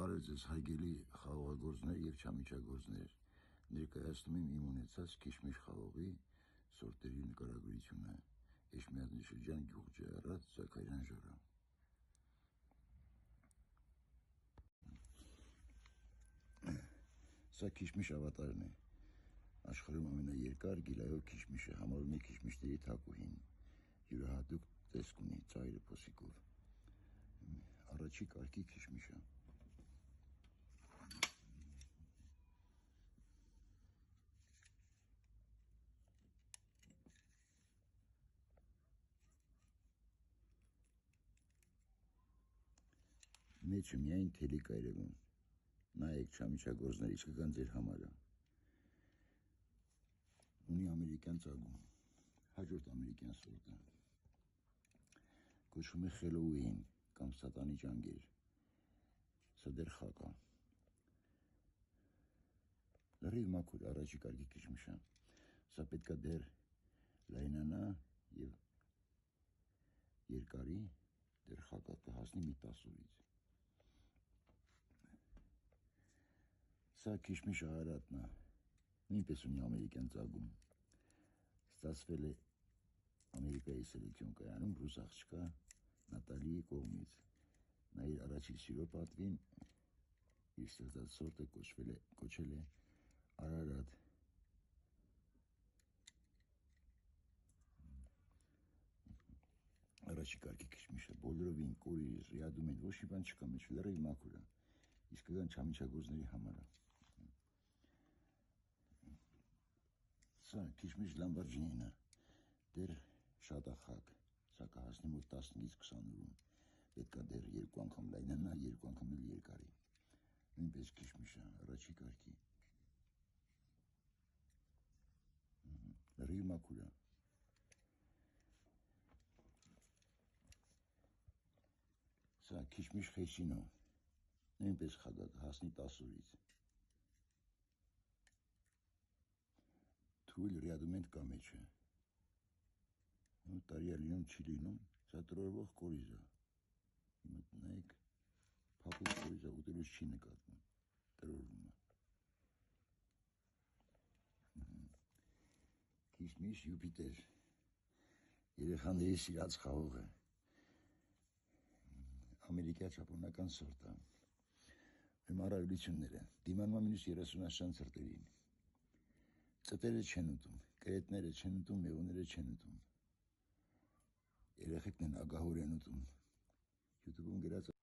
Բարև ձեզ հայգելի խաղողագործներ և չամիչագործներ, ներկայացնում եմ իմ ունեցած Քիշմիշ խաղողի սորտերի նկարագրությունը, Էջմիածնի շրջան Գյուղջիարատ Զաքարյան Ժորա։ Սա Քիշմիշ ավատարն է, աշխարհում ամենաերկար գիլայով քիշմիշը, համարվում է քիշմիշների թագուհին, յուրահատուկ տեսք ունի ծայրը փոսիկով, առաջի կարգի քիշմիշը։ Մեջը միայն թելիկ է երևում, նայեք չամիչագործներ, իսկական ձեր համարը։ Ունի ամերիկյան ծագում, հաջորդ ամերիկյան սորտը, կոչվում է Halloween կամ սատանի ջանգեր, սա դեռ խակ է, լրիվ մաքուր առաջի կարգի քիշմիշը, սա պետք է դեռ լայնանա և երկարի, դեռ խակա կհասնի մի 10 օրից։ Սա Քիշմիշ Արարատն է, նույնպես ունի ամերիկյան ծագում, ստացվել է Ամերիկայի սելեկցիոն կայանում ռուս աղջկա Նատալիի կողմից, նա իր առաջի սիրո պատվին իր ստեղծած սորտը կոչել է Արարատ։ Առաջի կարգի քիշմիշը, բոլորովին կորիզ, ռիադում են, ոչ մի բան չկա մեջ, լրիվ մաքուր է, իսկական չամիչագործների համար է։ Սա Քիշմիշ Լամբորջինին է, դեռ շատ է խակ, սա կհասնի մոտ 15-ից 20 օրում, պետք է դեռ 2 անգամ լայնանա, 2 անգամ էլ երկարի, նույնպես քիշմիշ է, առաջի կարգի, լրիվ մաքուր է։ Սա Քիշմիշ Խեյսինո, նույնպես խագա կհասնի 10 օրից։ Թույլ ռիադումենտ կա մեջը, տարի է լինում չի լինում, սա տրորվող կորիզ է, նայեք, փափուկ կորիզ է, ուտելուց չի նկատվում, տրորվում է։ Քիշմիշ Յուպիտեր, երեխաների սիրած խաղողը, ամերիկյան-ճապոնական սորտը, ում առավելությունները, դիմանվում մինուս 30 աշնան ցրտերին, ծտերը չեն ուտում, կրետները չեն ուտում, մեղուները չեն ուտում, երեխեքն են ագահորեն ուտում, YouTube-ում գրած